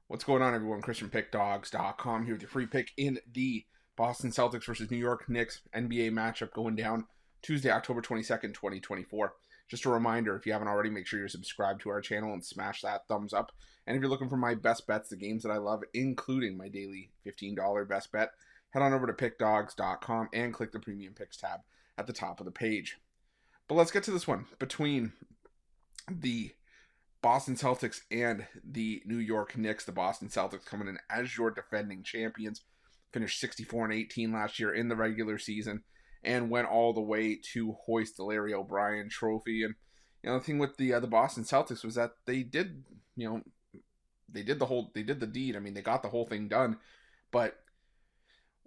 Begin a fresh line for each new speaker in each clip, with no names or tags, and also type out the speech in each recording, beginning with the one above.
What's going on, everyone? Pickdawgz.com here with your free pick in the Boston Celtics versus New York Knicks NBA matchup going down Tuesday, October 22nd, 2024. Just a reminder, if you haven't already, make sure you're subscribed to our channel and smash that thumbs up. And if you're looking for my best bets, the games that I love, including my daily $15 best bet, head on over to Pickdawgz.com and click the Premium Picks tab at the top of the page. But let's get to this one between the Boston Celtics and the New York Knicks. The Boston Celtics coming in as your defending champions, finished 64-18 last year in the regular season, and went all the way to hoist the Larry O'Brien Trophy. And the thing with the Boston Celtics was that they did the deed. I mean, they got the whole thing done, but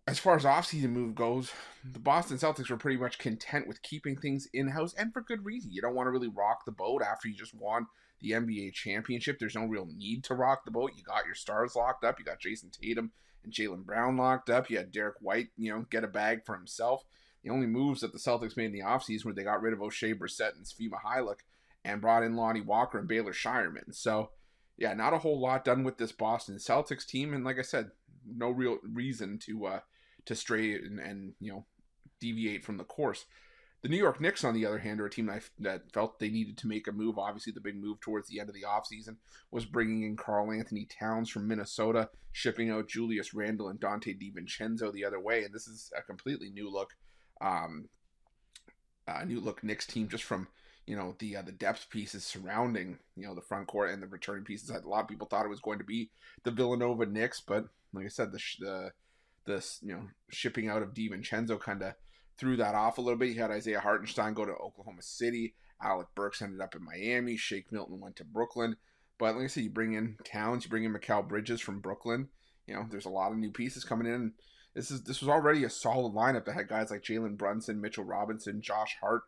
as far as offseason move goes, the Boston Celtics were pretty much content with keeping things in-house, and for good reason. You don't want to really rock the boat after you just won the NBA championship. There's no real need to rock the boat. You got your stars locked up. You got Jason Tatum and Jaylen Brown locked up. You had Derek White, get a bag for himself. The only moves that the Celtics made in the offseason were they got rid of O'Shea Brissett and Svi Mykhailiuk and brought in Lonnie Walker and Baylor Shireman. So, yeah, not a whole lot done with this Boston Celtics team. And like I said, no real reason to stray and deviate from the course. The New York Knicks, on the other hand, are a team that felt they needed to make a move. Obviously, the big move towards the end of the offseason was bringing in Karl Anthony Towns from Minnesota, shipping out Julius Randle and Dante DiVincenzo the other way. And this is a completely new look Knicks team, just from the depth pieces surrounding the front court and the returning pieces. A lot of people thought it was going to be the Villanova Knicks, but like I said, the shipping out of DiVincenzo kind of threw that off a little bit. You had Isaiah Hartenstein go to Oklahoma City. Alec Burks ended up in Miami. Shake Milton went to Brooklyn. But like I said, you bring in Towns, you bring in Mikal Bridges from Brooklyn. There's a lot of new pieces coming in. This was already a solid lineup that had guys like Jalen Brunson, Mitchell Robinson, Josh Hart,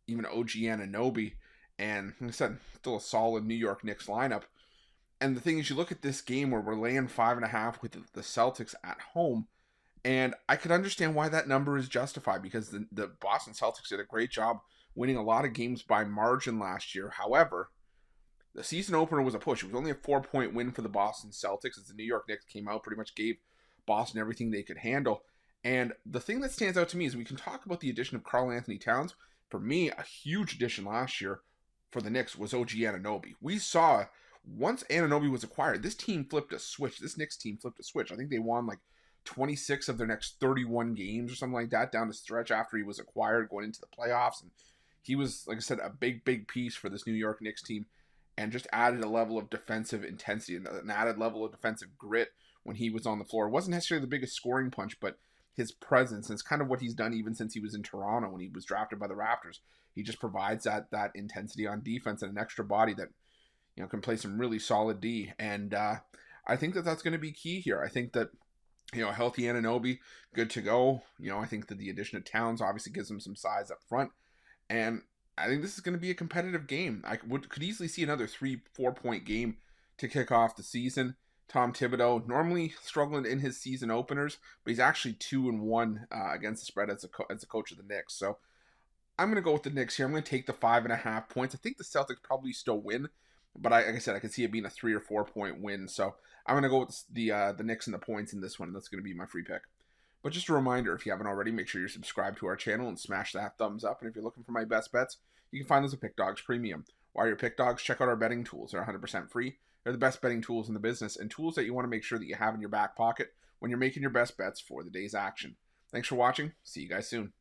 even OG Anunoby. And like I said, still a solid New York Knicks lineup. And the thing is, you look at this game where we're laying 5.5 with the Celtics at home, and I could understand why that number is justified, because the Boston Celtics did a great job winning a lot of games by margin last year. However, the season opener was a push. It was only a 4-point win for the Boston Celtics, as the New York Knicks came out, pretty much gave Boston everything they could handle. And the thing that stands out to me is we can talk about the addition of Karl Anthony Towns. For me, a huge addition last year for the Knicks was OG Anunoby. We saw once Anunoby was acquired, this team flipped a switch. This Knicks team flipped a switch. I think they won like 26 of their next 31 games or something like that down the stretch after he was acquired going into the playoffs. And he was, like I said, a big piece for this New York Knicks team, and just added a level of defensive intensity and an added level of defensive grit when he was on the floor. It wasn't necessarily the biggest scoring punch, but his presence, and it's kind of what he's done even since he was in Toronto when he was drafted by the Raptors. He just provides that intensity on defense and an extra body that can play some really solid D. And I think that's going to be key here. I think that a healthy Anunoby, good to go. I think that the addition of Towns obviously gives him some size up front. And I think this is going to be a competitive game. I could easily see another 3-4 point game to kick off the season. Tom Thibodeau, normally struggling in his season openers, but he's actually 2-1 against the spread as a coach of the Knicks. So I'm going to go with the Knicks here. I'm going to take the 5.5 points. I think the Celtics probably still win, but like I said, I could see it being a 3 or 4 point win. So I'm going to go with the Knicks and the points in this one. That's going to be my free pick. But just a reminder, if you haven't already, make sure you're subscribed to our channel and smash that thumbs up. And if you're looking for my best bets, you can find those at Pickdawgz Premium. While you're at Pickdawgz, check out our betting tools. They're 100% free. They're the best betting tools in the business, and tools that you want to make sure that you have in your back pocket when you're making your best bets for the day's action. Thanks for watching. See you guys soon.